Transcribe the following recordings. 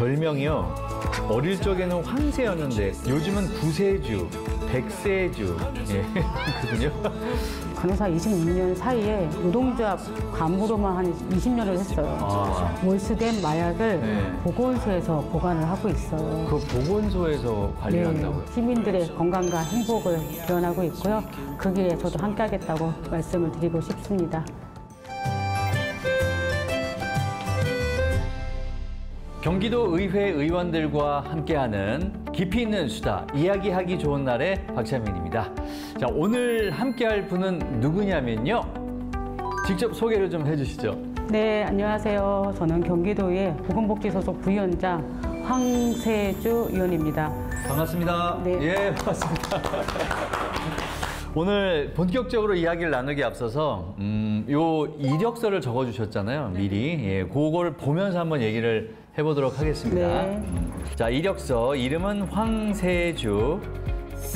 별명이요. 어릴 적에는 황새였는데 요즘은 구세주, 백세주. 예, 거든요. 간호사 26년 사이에 노동조합 간부로만 한 20년을 했어요. 몰수된 마약을 보건소에서 보관을 하고 있어요. 그 보건소에서 관리한다고요? 시민들의 건강과 행복을 기원하고 있고요. 그 길에 저도 함께하겠다고 말씀을 드리고 싶습니다. 경기도 의회 의원들과 함께하는 깊이 있는 수다, 이야기하기 좋은 날의 박찬민입니다. 자, 오늘 함께할 분은 누구냐면요. 직접 소개를 좀 해주시죠. 네, 안녕하세요. 저는 경기도의 보건복지소속 부위원장 황세주 의원입니다. 반갑습니다. 네. 예, 반갑습니다. 오늘 본격적으로 이야기를 나누기 앞서서 요 이력서를 적어주셨잖아요, 미리. 예, 그거를 보면서 한번 얘기를 해보도록 하겠습니다. 네. 자, 이력서 이름은 황세주.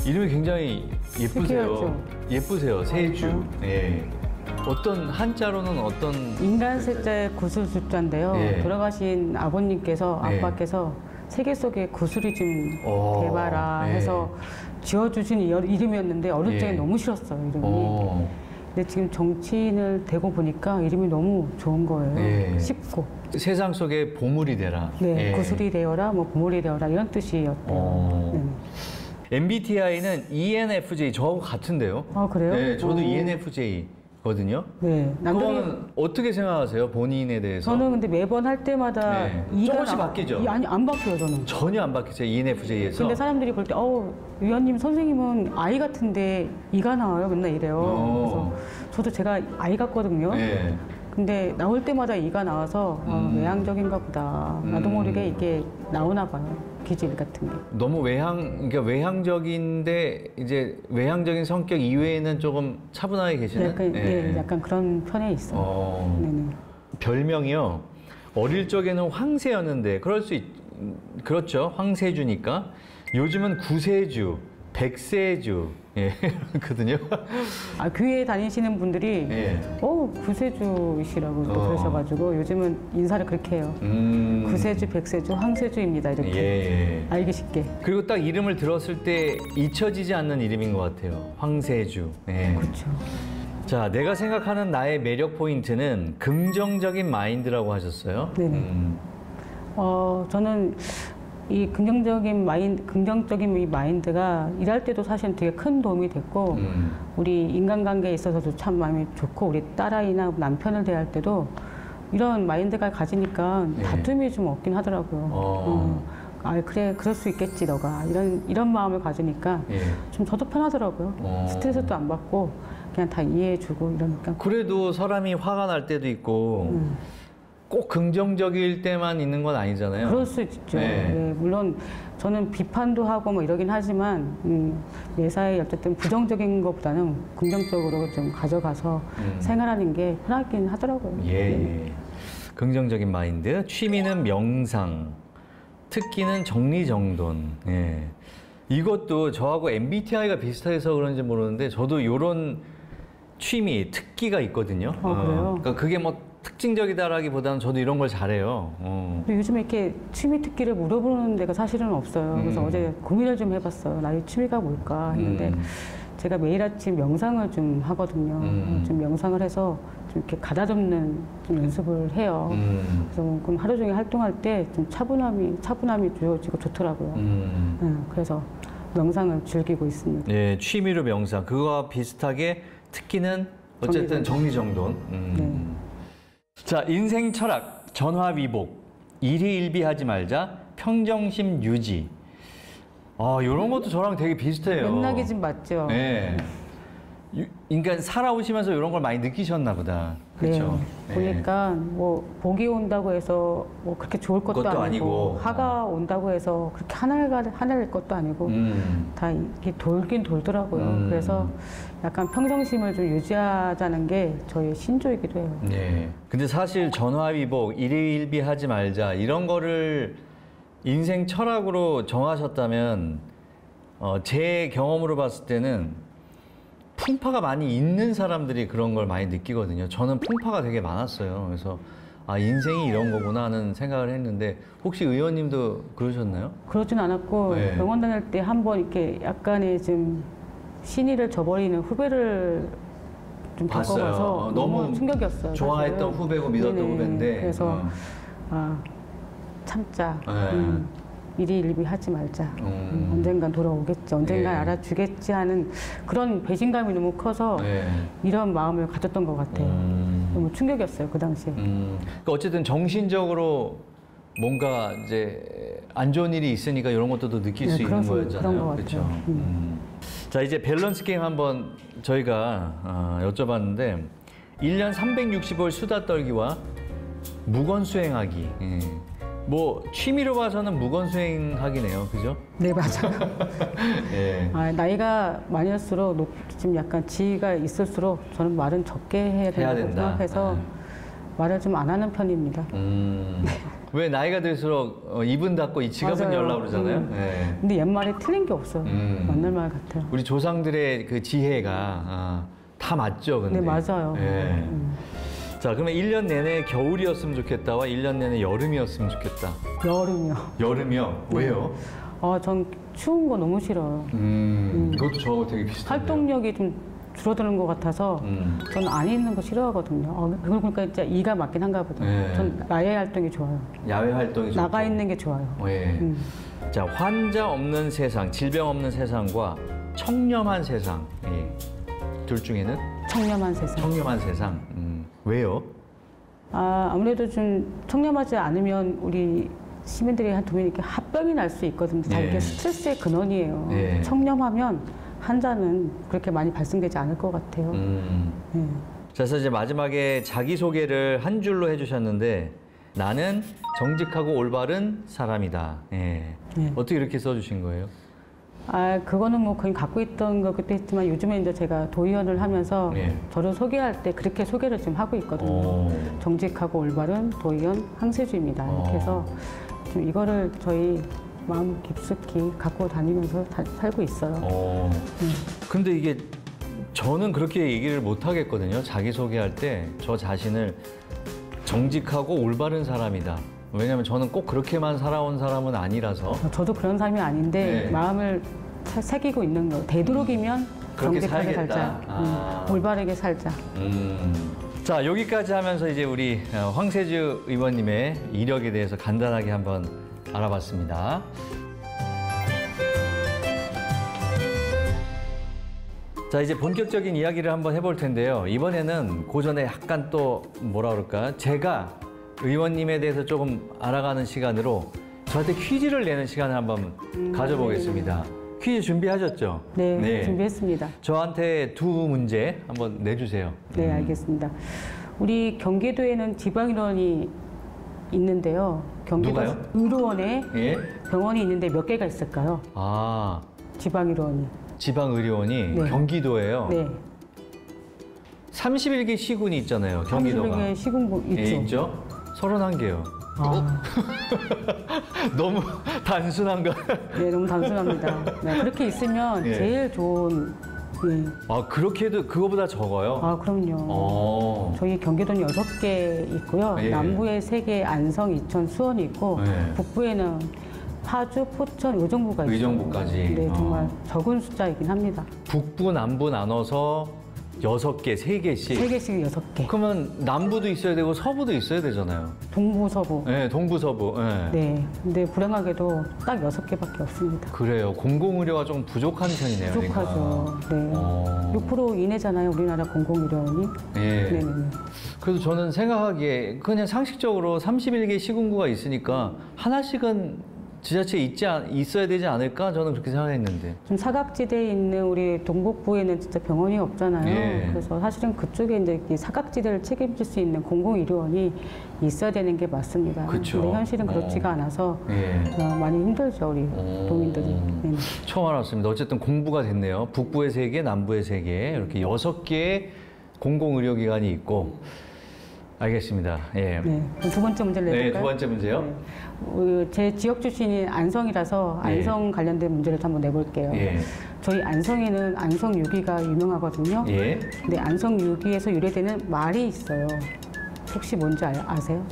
이름이 굉장히 예쁘세요. 특이하죠? 예쁘세요, 세주. 예. 어떤 한자로는 어떤 인간 셋자의 구슬 숫자인데요. 예. 돌아가신 아버님께서 예. 아빠께서 세계 속에 구슬이 좀 대봐라 예. 해서 지어주신 이름이었는데 어릴 적에 예. 너무 싫었어요, 이름이. 근데 지금 정치인을 되고 보니까 이름이 너무 좋은 거예요. 예. 쉽고. 세상 속에 보물이 되라. 네, 예. 구슬이 되어라, 뭐 보물이 되어라 이런 뜻이었대요. 네. MBTI는 ENFJ, 저하고 같은데요? 아, 그래요? 네, 저도 ENFJ거든요. 네, 그거는 어떻게 생각하세요, 본인에 대해서? 저는 근데 매번 할 때마다 네. 이가 조금씩 바뀌죠? 아니, 안 바뀌어요, 저는. 전혀 안 바뀌었어요, ENFJ에서. 근데 사람들이 볼 때, 위원님 선생님은 아이 같은데 이가 나와요? 맨날 이래요. 그래서 저도 제가 아이 같거든요. 네. 근데 나올 때마다 이가 나와서 외향적인가 보다. 나도 모르게 이게 나오나 봐요. 기질 같은 게. 너무 그러니까 외향적인데 이제 외향적인 성격 이외에는 조금 차분하게 계시는? 약간, 약간 그런 편에 있어요. 네네. 별명이요. 어릴 적에는 황새였는데 그렇죠. 황세주니까. 요즘은 구세주, 백세주. 예, 그렇거든요. 아, 교회에 다니시는 분들이 구세주시라고 또 그러셔가지고 요즘은 인사를 그렇게 해요. 구세주, 백세주, 황세주입니다. 이렇게 예. 알기 쉽게. 그리고 딱 이름을 들었을 때 잊혀지지 않는 이름인 것 같아요. 황세주. 예. 그렇죠. 자, 내가 생각하는 나의 매력 포인트는 긍정적인 마인드라고 하셨어요. 네네. 저는 이 긍정적인 이 마인드가 일할 때도 사실은 되게 큰 도움이 됐고, 우리 인간관계에 있어서도 참 마음이 좋고, 우리 딸아이나 남편을 대할 때도 이런 마인드가 가지니까 다툼이 좀 없긴 하더라고요. 그래, 그럴 수 있겠지, 너가. 이런 마음을 가지니까 좀 저도 편하더라고요. 스트레스도 안 받고, 그냥 다 이해해주고 이러니까. 그래도 사람이 화가 날 때도 있고, 꼭 긍정적일 때만 있는 건 아니잖아요. 그럴 수 있죠. 네, 물론 저는 비판도 하고 뭐 이러긴 하지만 매사에 어쨌든 부정적인 것보다는 긍정적으로 좀 가져가서 생활하는 게 편하긴 하더라고요. 예. 긍정적인 마인드. 취미는 명상. 특기는 정리정돈. 예. 이것도 저하고 MBTI가 비슷해서 그런지 모르는데 저도 이런 취미, 특기가 있거든요. 그래요? 그러니까 그게 뭐 특징적이다라기보다는 저도 이런 걸 잘해요. 근데 요즘에 이렇게 취미 특기를 물어보는 데가 사실은 없어요. 그래서 어제 고민을 좀 해봤어요. 나의 취미가 뭘까 했는데 제가 매일 아침 명상을 좀 하거든요. 좀 명상을 해서 좀 이렇게 가다듬는 좀 연습을 해요. 그래서 그럼 하루 종일 활동할 때 좀 차분함이 주어지고 좋더라고요. 그래서 명상을 즐기고 있습니다. 네, 취미로 명상. 그거와 비슷하게 특기는 어쨌든 정리정돈. 네. 자, 인생 철학, 전화위복, 일희일비하지 말자, 평정심 유지. 이런 것도 저랑 되게 비슷해요. 맥락이 좀 맞죠? 네. 그러니까 살아오시면서 이런 걸 많이 느끼셨나 보다. 그렇죠? 네. 보니까 뭐 복이 온다고 해서 뭐 그렇게 좋을 것도 아니고 화가 온다고 해서 그렇게 하나일 것도 아니고 다 이렇게 돌긴 돌더라고요. 그래서 약간 평정심을 좀 유지하자는 게 저희의 신조이기도 해요. 네. 근데 사실 전화위복, 일희일비하지 말자 이런 거를 인생 철학으로 정하셨다면 제 경험으로 봤을 때는 풍파가 많이 있는 사람들이 그런 걸 많이 느끼거든요. 저는 풍파가 되게 많았어요. 그래서 아, 인생이 이런 거구나 하는 생각을 했는데 혹시 의원님도 그러셨나요? 그러진 않았고 네. 병원 다닐 때 한번 이렇게 약간의 좀 신의를 저버리는 후배를 좀 봤어요. 겪어봐서 너무 충격이었어요. 좋아했던 사실은. 후배고 믿었던 네네. 후배인데. 그래서 아, 참자. 네. 일희일비 하지 말자. 언젠간 돌아오겠지. 언젠간 네. 알아주겠지 하는 그런 배신감이 너무 커서 네. 이런 마음을 가졌던 것 같아요. 너무 충격이었어요, 그 당시에. 그러니까 어쨌든 정신적으로 뭔가 이제 안 좋은 일이 있으니까 이런 것도 느낄 수 있는 거였잖아요. 그런 것 그렇죠. 같아요. 자, 이제 밸런스 게임 한번 저희가 여쭤봤는데 1년 365일 수다 떨기와 무건 수행하기. 예. 뭐 취미로 봐서는 무건 수행하기네요, 그죠? 네, 맞아요. 예. 아, 나이가 많을수록 좀 약간 지위가 있을수록 저는 말은 적게 해야 된다고 생각해서 말을 좀 안 하는 편입니다. 왜 나이가 들수록 입은 닫고 이 지갑은 맞아요. 열라 그러잖아요. 예. 근데 옛말에 틀린 게 없어요. 맞는 말 같아요. 우리 조상들의 그 지혜가 다 맞죠, 근데. 네, 맞아요. 예. 자, 그러면 1년 내내 겨울이었으면 좋겠다와 1년 내내 여름이었으면 좋겠다. 여름이요. 여름이요? 왜요? 전 추운 거 너무 싫어요. 이것도 저하고 되게 비슷한데요. 활동력이 좀 줄어드는 것 같아서 저는 안에 있는 거 싫어하거든요. 그걸 보니까 진짜 이가 맞긴 한가 보다. 네. 전 야외 활동이 좋아요. 야외 활동이 좋고. 나가 있는 게 좋아요. 예. 자, 환자 없는 세상, 질병 없는 세상과 청렴한 세상. 예. 둘 중에는 청렴한 세상. 청렴한 세상. 왜요? 아무래도 좀 청렴하지 않으면 우리 시민들이 한 두 명이 이렇게 합병이 날 수 있거든요. 다 네. 이게 스트레스의 근원이에요. 네. 청렴하면 환자는 그렇게 많이 발생되지 않을 것 같아요. 네. 자, 그래서 이제 마지막에 자기소개를 한 줄로 해주셨는데 나는 정직하고 올바른 사람이다. 예. 네. 어떻게 이렇게 써주신 거예요? 그거는 뭐 거의 갖고 있던 것 그때 했지만 요즘에 이제 제가 도의원을 하면서 네. 저를 소개할 때 그렇게 소개를 지금 하고 있거든요. 오. 정직하고 올바른 도의원 항세주입니다. 이렇게 해서 좀 이거를 저희 마음 깊숙이 갖고 다니면서 살고 있어요. 근데 이게 저는 그렇게 얘기를 못 하겠거든요. 자기소개할 때 저 자신을 정직하고 올바른 사람이다. 왜냐면 저는 꼭 그렇게만 살아온 사람은 아니라서. 저도 그런 사람이 아닌데 네. 마음을 새기고 있는 거. 되도록이면 그렇게 정직하게 살겠다. 살자. 올바르게 살자. 자, 여기까지 하면서 이제 우리 황세주 의원님의 이력에 대해서 간단하게 한번 알아봤습니다. 자, 이제 본격적인 이야기를 한번 해볼 텐데요. 이번에는 그 전에 약간 또 뭐라 그럴까? 제가 의원님에 대해서 조금 알아가는 시간으로 저한테 퀴즈를 내는 시간을 한번 가져보겠습니다. 퀴즈 준비하셨죠? 네, 준비했습니다. 저한테 두 문제 한번 내주세요. 네, 알겠습니다. 우리 경기도에는 지방의료원이 있는데요. 경기도 누가요? 의료원에 예? 병원이 있는데 몇 개가 있을까요? 아, 지방의료원이. 지방의료원이 네. 경기도예요. 네. 31개 시군이 있잖아요, 경기도가. 31개 시군구 있죠. 예, 있죠? 31개요. 너무 단순한 거. 네, 너무 단순합니다. 네, 그렇게 있으면 예. 제일 좋은. 네. 그렇게 해도 그거보다 적어요? 그럼요. 저희 경기도는 6개 있고요. 예. 남부에 3개, 안성, 이천, 수원이 있고 예. 북부에는 파주, 포천, 의정부가 있어요. 의정부까지. 네, 정말 적은 숫자이긴 합니다. 북부, 남부 나눠서 6개, 3개씩. 3개씩 6개. 그러면 남부도 있어야 되고 서부도 있어야 되잖아요. 동부, 서부. 네, 동부, 서부. 네. 네. 근데 불행하게도 딱 6개밖에 없습니다. 그래요. 공공의료가 좀 부족한 편이네요. 부족하죠. 그러니까. 네. 6% 이내잖아요, 우리나라 공공의료원이. 예. 네네네. 그래서 저는 생각하기에 그냥 상식적으로 31개 시군구가 있으니까 하나씩은 지자체에 있어야 되지 않을까? 저는 그렇게 생각했는데. 좀 사각지대에 있는 우리 동북부에는 진짜 병원이 없잖아요. 예. 그래서 사실은 그쪽에 이제 이 사각지대를 책임질 수 있는 공공의료원이 있어야 되는 게 맞습니다. 그쵸. 근데 현실은 그렇지가 않아서 예. 많이 힘들죠, 우리 도민들이. 네. 처음 알았습니다. 어쨌든 공부가 됐네요. 북부에 3개, 남부에 3개, 이렇게 6개의 공공의료기관이 있고. 알겠습니다. 예. 네. 그럼 두 번째 문제를 내볼까요? 네, 두 번째 문제요. 네. 제 지역 출신이 안성이라서 예. 안성 관련된 문제를 한번 내볼게요. 예. 저희 안성에는 안성 유기가 유명하거든요. 예. 근데 안성 유기에서 유래되는 말이 있어요. 혹시 뭔지 아세요?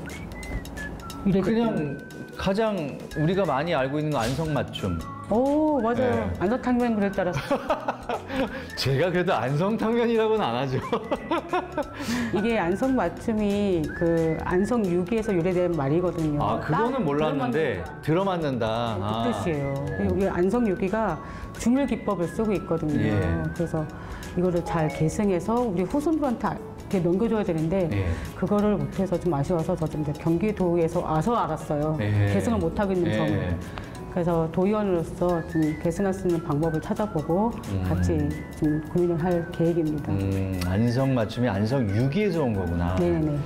그냥 가장 우리가 많이 알고 있는 거 안성맞춤. 오, 맞아요. 네. 안성탕면 그럴 줄 알았어요. 제가 그래도 안성탕면이라고는 안 하죠. 이게 안성맞춤이 그 안성유기에서 유래된 말이거든요. 아, 그거는 몰랐는데 들어맞는다. 그 뜻이에요. 여기 안성유기가 중일 기법을 쓰고 있거든요. 예. 그래서 이거를 잘 계승해서 우리 후손들한테 이렇게 넘겨줘야 되는데 예. 그거를 못해서 좀 아쉬워서 저 좀 이제 경기도에서 와서 알았어요. 예. 계승을 못하고 있는 예. 점을. 그래서 도의원으로서 좀 계승할 수 있는 방법을 찾아보고 같이 좀 고민을 할 계획입니다. 안성맞춤이 안성유기에서 온 거구나. 네네.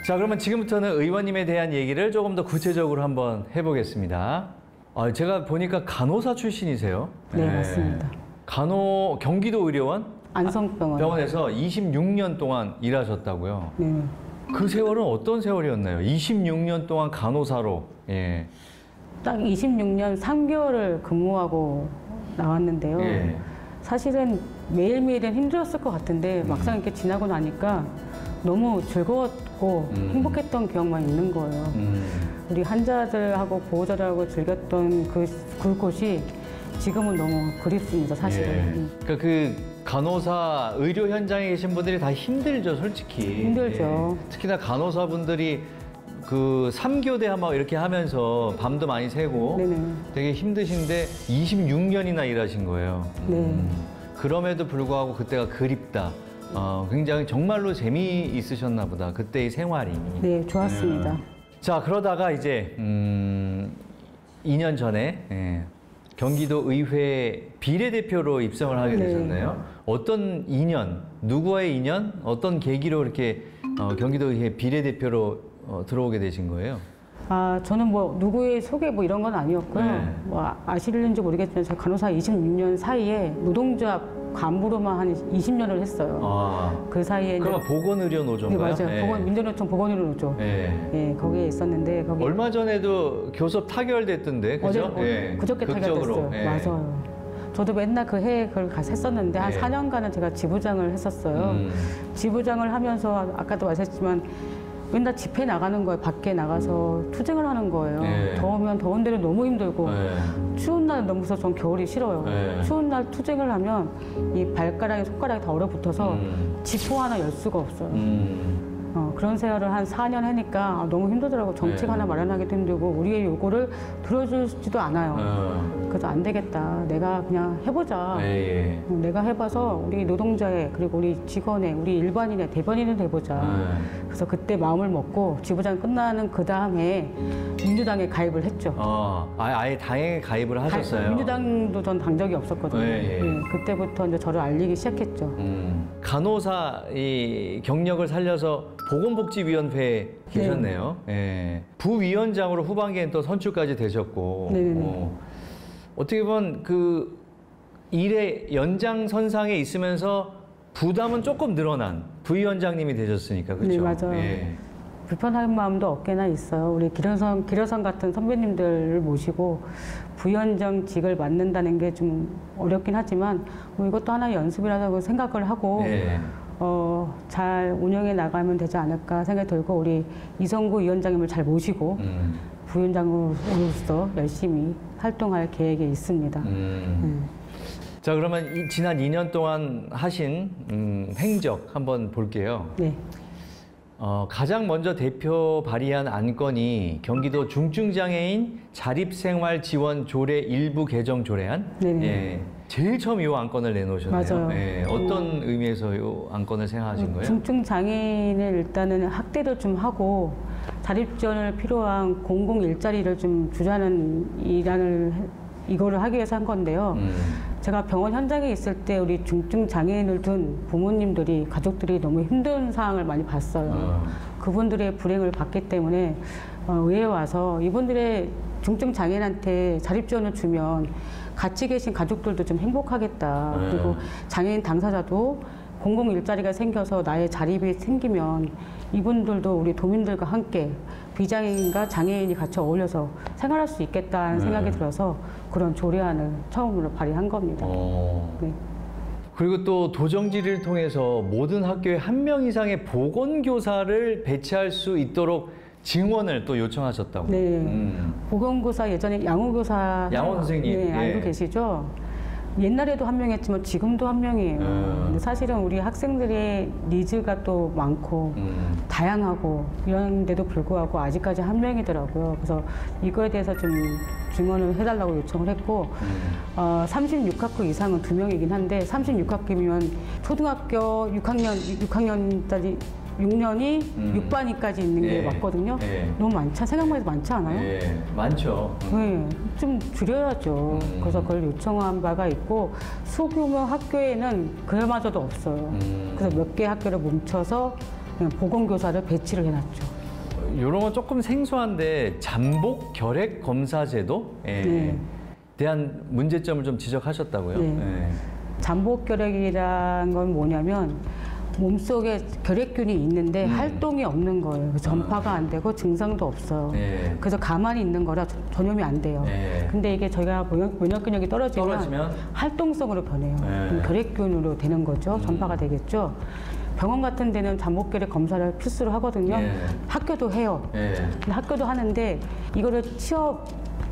자, 그러면 지금부터는 의원님에 대한 얘기를 조금 더 구체적으로 한번 해보겠습니다. 제가 보니까 간호사 출신이세요? 네, 맞습니다. 경기도 의료원? 안성병원. 병원에서 26년 동안 일하셨다고요? 네. 그 세월은 어떤 세월이었나요? 26년 동안 간호사로. 예. 딱 26년 3개월을 근무하고 나왔는데요. 예. 사실은 매일매일은 힘들었을 것 같은데 막상 이렇게 지나고 나니까 너무 즐거웠고 행복했던 기억만 있는 거예요. 우리 환자들하고 보호자들하고 즐겼던 그곳이 지금은 너무 그립습니다, 사실은. 예. 그러니까 그 간호사 의료 현장에 계신 분들이 다 힘들죠, 솔직히. 힘들죠. 예. 특히나 간호사분들이 그 3교대 막 이렇게 하면서 밤도 많이 새고 네네. 되게 힘드신데 26년이나 일하신 거예요. 네. 그럼에도 불구하고 그때가 그립다. 굉장히 정말로 재미있으셨나 보다. 그때의 생활이. 네, 좋았습니다. 자, 그러다가 이제 2년 전에 경기도 의회 비례대표로 입성을 하게 네. 되셨네요. 어떤 인연, 누구와의 인연, 어떤 계기로 이렇게 경기도 의회 비례대표로 들어오게 되신 거예요? 저는 뭐 누구의 소개 뭐 이런 건 아니었고요. 네. 뭐 아실는지 모르겠지만 제가 간호사 26년 사이에 노동조합 간부로만 한 20년을 했어요. 그 사이에 그러면 보건의료노조인가요? 네, 맞아요. 민주노총 보건의료노조. 네, 거기에 있었는데 거기 얼마 전에도 교섭 타결됐던데, 그죠? 그저께 타결됐어요. 맞아요. 저도 맨날 그 해에 그걸 가서 했었는데 한 4년간은 제가 지부장을 했었어요. 지부장을 하면서 아까도 말씀했지만 맨날 집회 나가는 거예요. 밖에 나가서 투쟁을 하는 거예요. 더우면 더운 데는 너무 힘들고 추운 날은 너무 무서워서 전 겨울이 싫어요. 추운 날 투쟁을 하면 이 발가락에 손가락이 다 얼어붙어서 지포 하나 열 수가 없어요. 그런 생활을 한 4년 하니까 너무 힘들더라고요. 정책 하나 마련하기도 힘들고 우리의 요구를 들어주지도 않아요. 그래서 안 되겠다. 내가 그냥 해보자. 내가 해봐서 우리 노동자의 그리고 우리 직원의 우리 일반인의 대변인을 돼보자. 그래서 그때 마음을 먹고 지부장 끝나는 그 다음에 민주당에 가입을 했죠. 아예 당에 가입을 하셨어요? 민주당도 전 당 적이 없었거든요. 그때부터 이제 저를 알리기 시작했죠. 간호사 이 경력을 살려서 보건복지위원회에 계셨네요. 부위원장으로 후반기엔 또 선출까지 되셨고. 어떻게 보면 그 일의 연장선상에 있으면서 부담은 조금 늘어난 부위원장님이 되셨으니까, 그렇죠? 네, 맞아요. 불편한 마음도 없게나 있어요. 우리 기려성 같은 선배님들을 모시고 부위원장직을 맡는다는 게 좀 어렵긴 하지만 뭐 이것도 하나의 연습이라고 생각을 하고 잘 운영해 나가면 되지 않을까 생각이 들고 우리 이성구 위원장님을 잘 모시고 부위원장으로서 열심히 활동할 계획이 있습니다. 자, 그러면 지난 2년 동안 하신 행적 한번 볼게요. 네. 가장 먼저 대표 발의한 안건이 경기도 중증장애인 자립생활 지원 조례 일부 개정 조례안. 제일 처음 이 안건을 내놓으셨네요. 맞아요. 어떤 의미에서 이 안건을 생각하신 거예요? 중증장애인을 일단은 학대를 좀 하고 자립지원을 필요한 공공 일자리를 좀 주자는 이거를 하기 위해서 한 건데요. 제가 병원 현장에 있을 때 우리 중증장애인을 둔 부모님들이 가족들이 너무 힘든 상황을 많이 봤어요. 그분들의 불행을 봤기 때문에 의회에 와서 이분들의 중증장애인한테 자립지원을 주면 같이 계신 가족들도 좀 행복하겠다. 그리고 장애인 당사자도 공공 일자리가 생겨서 나의 자립이 생기면 이분들도 우리 도민들과 함께 비장애인과 장애인이 같이 어울려서 생활할 수 있겠다는 생각이 들어서 그런 조례안을 처음으로 발의한 겁니다. 그리고 또 도정지를 통해서 모든 학교에 한 명 이상의 보건교사를 배치할 수 있도록 증원을 또 요청하셨다고. 네. 보건교사 예전에 양호교사 양호 선생님. 네, 알고 예. 계시죠? 옛날에도 한 명이었지만 지금도 한 명이에요. 근데 사실은 우리 학생들의 니즈가 또 많고 다양하고 이런데도 불구하고 아직까지 한 명이더라고요. 그래서 이거에 대해서 좀 증언을 해달라고 요청을 했고 36학급 이상은 2명이긴 한데 36학급이면 초등학교 6학년짜리 6년이 6반위까지 있는 게 예. 맞거든요. 예. 너무 생각만 해도 많지 않아요? 예, 많죠. 네, 좀 줄여야죠. 그래서 그걸 요청한 바가 있고 소규모 학교에는 그마저도 없어요. 그래서 몇 개 학교를 뭉쳐서 그냥 보건교사를 배치를 해놨죠. 이런 건 조금 생소한데 잠복 결핵 검사 제도에 네. 대한 문제점을 좀 지적하셨다고요? 네. 예. 잠복결핵이란 건 뭐냐면 몸속에 결핵균이 있는데 활동이 없는 거예요. 그래서 전파가 안 되고 증상도 없어요. 네. 그래서 가만히 있는 거라 전염이 안 돼요. 네. 근데 이게 저희가 면역력이 떨어지면 활동성으로 변해요. 네. 그럼 결핵균으로 되는 거죠. 전파가 되겠죠. 병원 같은 데는 잠복결핵 검사를 필수로 하거든요. 네. 학교도 해요. 예. 근데 학교도 하는데 이거를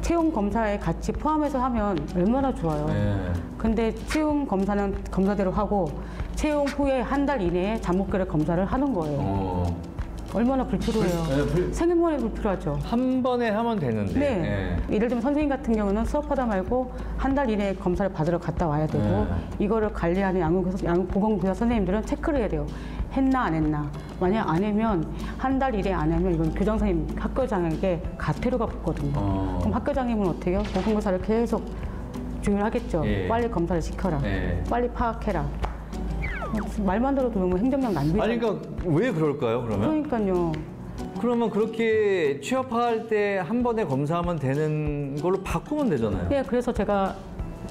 채용 검사에 같이 포함해서 하면 얼마나 좋아요. 예. 근데 채용 검사는 검사대로 하고 채용 후에 한 달 이내에 잠복결핵 검사를 하는 거예요. 얼마나 불필요해요. 생각만 해도 불필요하죠. 한 번에 하면 되는데. 네. 예를 들면 선생님 같은 경우는 수업하다 말고 한 달 이내에 검사를 받으러 갔다 와야 되고 이거를 관리하는 보건교사 선생님들은 체크를 해야 돼요. 했나 안 했나. 만약 안 하면 한 달 이내 안 하면 이건 교장선생님 학교장에게 가태료가 붙거든요. 그럼 학교장님은 어떻게 해요? 보건교사를 계속 조율하겠죠. 예. 빨리 검사를 시켜라. 예. 빨리 파악해라. 말만 들어도 너무 행정력 낭비죠. 아니 그러니까 왜 그럴까요? 그러면? 그러니까요. 그러면 그렇게 취업할 때 한 번에 검사하면 되는 걸로 바꾸면 되잖아요. 네, 그래서 제가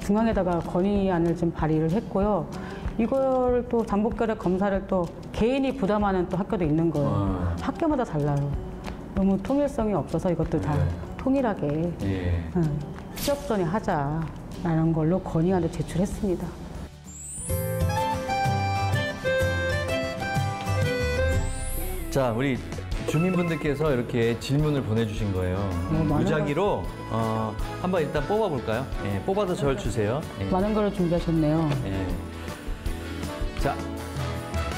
중앙에다가 건의안을 좀 발의를 했고요. 이걸 또 잠복결핵 검사를 또 개인이 부담하는 또 학교도 있는 거예요. 학교마다 달라요. 너무 통일성이 없어서 이것도 다 통일하게 예. 취업 전에 하자라는 걸로 건의안을 제출했습니다. 자, 우리 주민분들께서 이렇게 질문을 보내주신 거예요. 무작위로 한번 일단 뽑아볼까요? 예, 뽑아서 저를 주세요. 예. 많은 걸 준비하셨네요. 예. 자,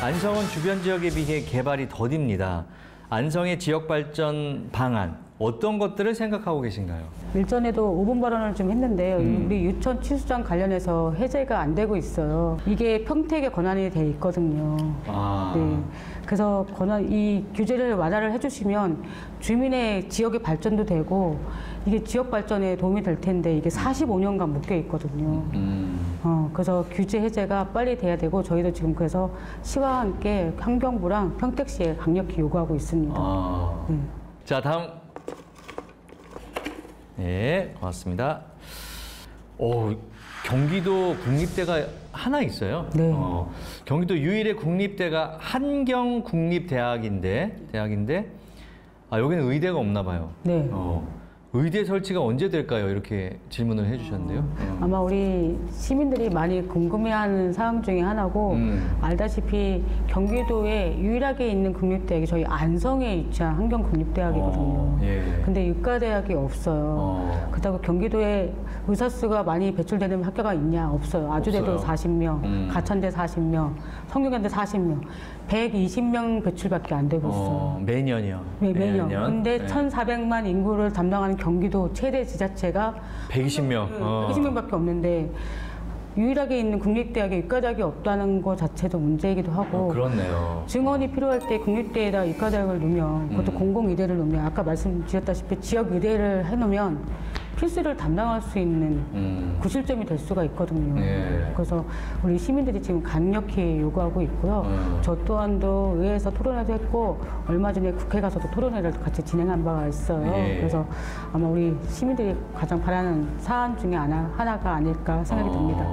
안성은 주변 지역에 비해 개발이 더딥니다. 안성의 지역 발전 방안 어떤 것들을 생각하고 계신가요? 일전에도 5분 발언을 좀 했는데요. 우리 유천 치수장 관련해서 해제가 안 되고 있어요. 이게 평택의 권한이 돼 있거든요. 네. 그래서 이 규제를 완화를 해주시면 주민의 지역의 발전도 되고 이게 지역 발전에 도움이 될 텐데 이게 45년간 묶여 있거든요. 그래서 규제 해제가 빨리 돼야 되고 저희도 지금 그래서 시와 함께 환경부랑 평택시에 강력히 요구하고 있습니다. 자, 다음. 네, 고맙습니다. 경기도 국립대가 하나 있어요. 네. 경기도 유일의 국립대가 한경국립대학인데 여기는 의대가 없나 봐요. 네. 의대 설치가 언제 될까요? 이렇게 질문을 해주셨는데요. 아마 우리 시민들이 많이 궁금해하는 사항 중에 하나고 알다시피 경기도에 유일하게 있는 국립대학이 저희 안성에 위치한 한경국립대학이거든요. 예. 근데 의과대학이 없어요. 그렇다고 경기도에 의사 수가 많이 배출되는 학교가 있냐? 없어요. 아주대도 없어요. 40명, 가천대 40명, 성균관대 40명, 120명 배출밖에 안 되고 있어요. 매년이요. 네, 매년. 근데 네. 1,400만 인구를 담당하는 경기도 최대 지자체가 120명. 120명밖에 없는데 유일하게 있는 국립대학에 의과대학이 없다는 것 자체도 문제이기도 하고 그렇네요. 증원이 필요할 때 국립대에다 의과대학을 넣으면 그것도 공공의대를 넣으면 아까 말씀드렸다시피 지역의대를 해놓으면 필수를 담당할 수 있는 구실점이 될 수가 있거든요. 네. 그래서 우리 시민들이 지금 강력히 요구하고 있고요. 저 또한도 의회에서 토론회도 했고 얼마 전에 국회 가서도 토론회를 같이 진행한 바가 있어요. 네. 그래서 아마 우리 시민들이 가장 바라는 사안 중에 하나가 아닐까 생각이 듭니다.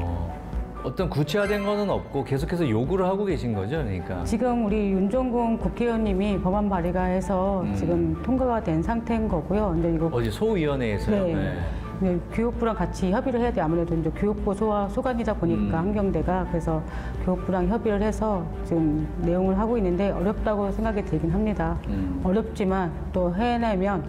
어떤 구체화된 거는 없고 계속해서 요구를 하고 계신 거죠, 그러니까. 지금 우리 윤종군 국회의원님이 법안 발의가 해서 지금 통과가 된 상태인 거고요. 근데 이거 어디 소위원회에서요? 네. 네, 교육부랑 같이 협의를 해야 돼. 아무래도 이제 교육부 소관이다 보니까 한경대가 그래서 교육부랑 협의를 해서 지금 내용을 하고 있는데 어렵다고 생각이 들긴 합니다. 어렵지만 또 해내면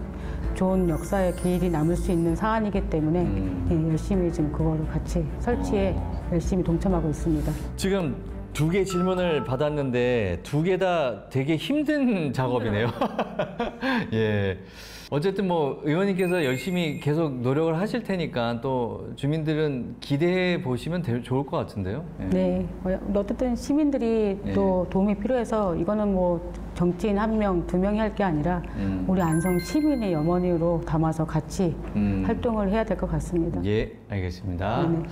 좋은 역사의 기일이 남을 수 있는 사안이기 때문에 예, 열심히 지금 그거를 같이 설치에 열심히 동참하고 있습니다. 지금 2개 질문을 받았는데 2개 다 되게 힘든 작업이네요. 예. 어쨌든 뭐 의원님께서 열심히 계속 노력을 하실 테니까 또 주민들은 기대해 보시면 좋을 것 같은데요. 예. 네. 어쨌든 시민들이 또 도움이 필요해서 이거는 뭐 정치인 1명, 2명이 할 게 아니라 우리 안성 시민의 염원으로 담아서 같이 활동을 해야 될 것 같습니다. 예, 알겠습니다. 네네.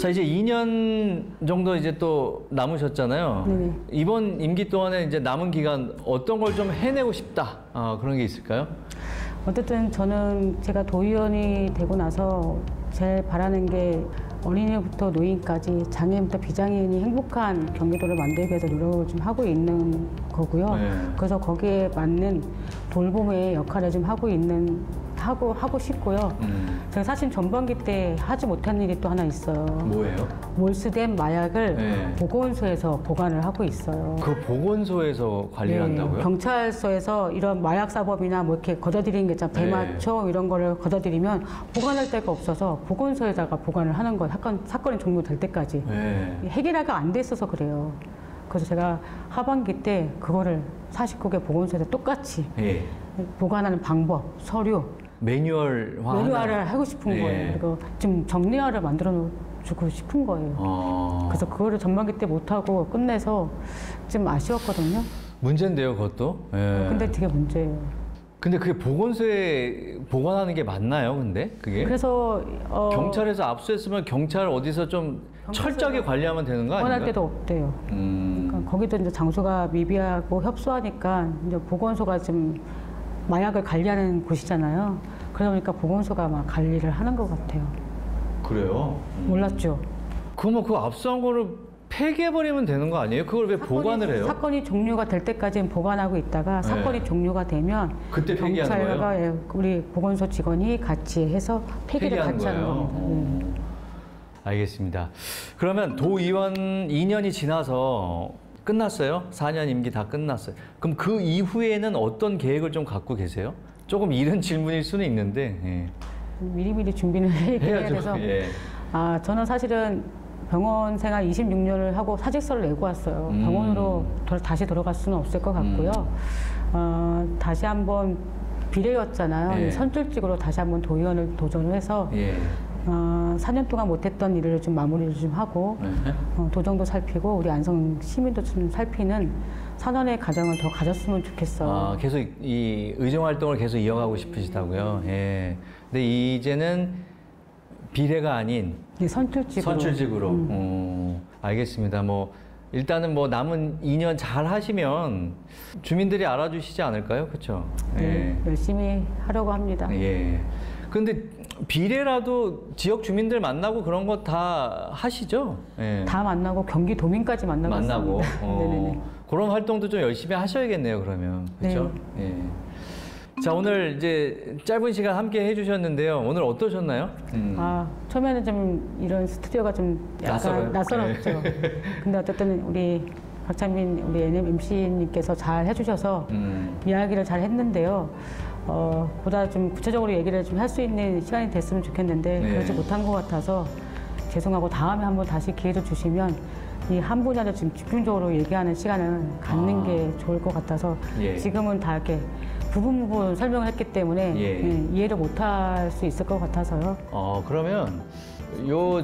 자, 이제 2년 정도 이제 또 남으셨잖아요. 네네. 이번 임기 동안에 이제 남은 기간 어떤 걸 좀 해내고 싶다. 그런 게 있을까요? 어쨌든 저는 제가 도의원이 되고 나서 제일 바라는 게 어린이부터 노인까지 장애인부터 비장애인이 행복한 경기도를 만들기 위해서 노력을 좀 하고 있는 거고요. 네. 그래서 거기에 맞는 돌봄의 역할을 좀 하고 싶고요. 제가 사실 전반기 때 하지 못한 일이 또 하나 있어요. 뭐예요? 몰수된 마약을 네. 보건소에서 보관을 하고 있어요. 그 보건소에서 관리를 한다고요? 경찰서에서 이런 마약 사범이나 뭐 이렇게 걷어들이는 게 있잖아요. 대마초 이런 거를 걷어들이면 보관할 데가 없어서 보건소에다가 보관을 하는 거예요. 사건이 종료될 때까지. 네. 해결화가 안 돼 있어서 그래요. 그래서 제가 하반기 때 그거를 49개 보건소에서 똑같이 예. 보관하는 방법, 서류, 매뉴얼을 하고 싶은 예. 거예요. 그리고 지금 정리화를 만들어 주고 싶은 거예요. 그래서 그거를 전반기 때 못하고 끝내서 좀 아쉬웠거든요. 문제인데요, 그것도? 예. 근데 되게 문제예요. 근데 그게 보건소에 보관하는 게 맞나요, 근데? 그게? 그래서 경찰에서 압수했으면 경찰 어디서 좀 철저하게 관리하면 되는 거 보관할 아닌가요? 데도 없대요. 그러니까 거기도 이제 장소가 미비하고 협소하니까 이제 보건소가 좀 마약을 관리하는 곳이잖아요. 그러다 보니까 보건소가 막 관리를 하는 것 같아요. 그래요? 몰랐죠? 그러면 그 압수한 거를 폐기해버리면 되는 거 아니에요? 그걸 왜 보관을 해요? 사건이 종료가 될 때까지는 보관하고 있다가 사건이 종료가 되면 그때 폐기하는 경찰과 거예요? 우리 보건소 직원이 같이 해서 폐기를 같이 하는 겁니다. 알겠습니다. 그러면 도의원 2년이 지나서 끝났어요? 4년 임기 다 끝났어요. 그럼 그 이후에는 어떤 계획을 좀 갖고 계세요? 조금 이른 질문일 수는 있는데. 예. 미리미리 준비는 해야 돼서 예. 저는 사실은 병원 생활 26년을 하고 사직서를 내고 왔어요. 병원으로 다시 들어갈 수는 없을 것 같고요. 다시 한번 비례였잖아요. 예. 선출직으로 다시 한번 도의원을 도전을 해서 예. 4년 동안 못했던 일을 좀 마무리를 좀 하고 도정도 살피고 우리 안성 시민도 좀 살피는 4년의 과정을 더 가졌으면 좋겠어. 계속 이 의정 활동을 계속 이어가고 싶으시다고요. 예. 근데 이제는 비례가 아닌 네, 선출직으로. 알겠습니다. 뭐 일단은 뭐 남은 2년 잘 하시면 주민들이 알아주시지 않을까요? 그렇죠? 네, 열심히 하려고 합니다. 예. 근데 비례라도 지역 주민들 만나고 그런 거 다 하시죠? 예. 다 만나고 경기도민까지 만나고 있습니다. 네네네. 그런 활동도 좀 열심히 하셔야겠네요, 그러면. 그렇죠? 예. 자, 오늘 이제 짧은 시간 함께 해주셨는데요. 오늘 어떠셨나요? 처음에는 좀 이런 스튜디오가 좀 약간 낯설었죠. 근데 어쨌든 우리 박찬민 우리 MC님께서 잘 해주셔서 이야기를 잘 했는데요. 보다 좀 구체적으로 얘기를 좀 할 수 있는 시간이 됐으면 좋겠는데 그러지 못한 것 같아서 죄송하고 다음에 한번 다시 기회를 주시면 이 한 분야를 좀 집중적으로 얘기하는 시간을 갖는 게 좋을 것 같아서 지금은 다 이렇게 부분 설명을 했기 때문에 이해를 못할 수 있을 것 같아서요. 그러면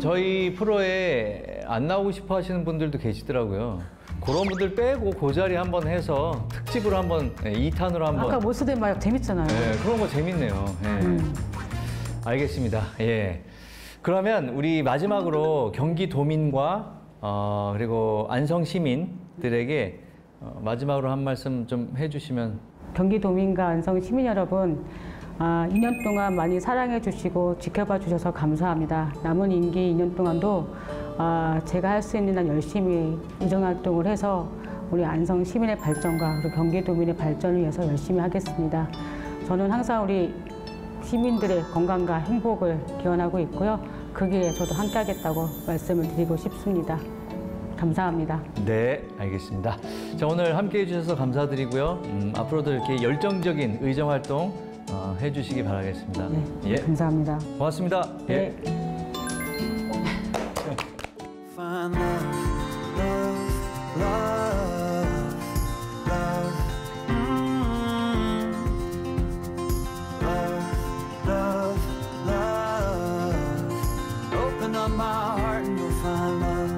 저희 프로에 안 나오고 싶어 하시는 분들도 계시더라고요. 그런 분들 빼고 그 자리 한번 해서 특집으로 한번 2탄으로 한번. 아까 몰수된 마약 재밌잖아요. 네, 그런 거 재밌네요. 알겠습니다. 예. 그러면 우리 마지막으로 경기도민과 그리고 안성 시민들에게 마지막으로 한 말씀 좀 해주시면. 경기도민과 안성 시민 여러분, 2년 동안 많이 사랑해 주시고 지켜봐 주셔서 감사합니다. 남은 임기 2년 동안도 제가 할 수 있는 한 열심히 의정활동을 해서 우리 안성 시민의 발전과 그리고 경기도민의 발전을 위해서 열심히 하겠습니다. 저는 항상 우리 시민들의 건강과 행복을 기원하고 있고요. 그 길에 저도 함께하겠다고 말씀을 드리고 싶습니다. 감사합니다. 네, 알겠습니다. 자, 오늘 함께해 주셔서 감사드리고요. 앞으로도 이렇게 열정적인 의정 활동 해주시기 바라겠습니다. 네, 예, 감사합니다. 고맙습니다. 예. 네. Find love, love, love, love. Love, love, love. Open up my heart and you'll find love.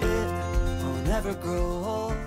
It will never grow old.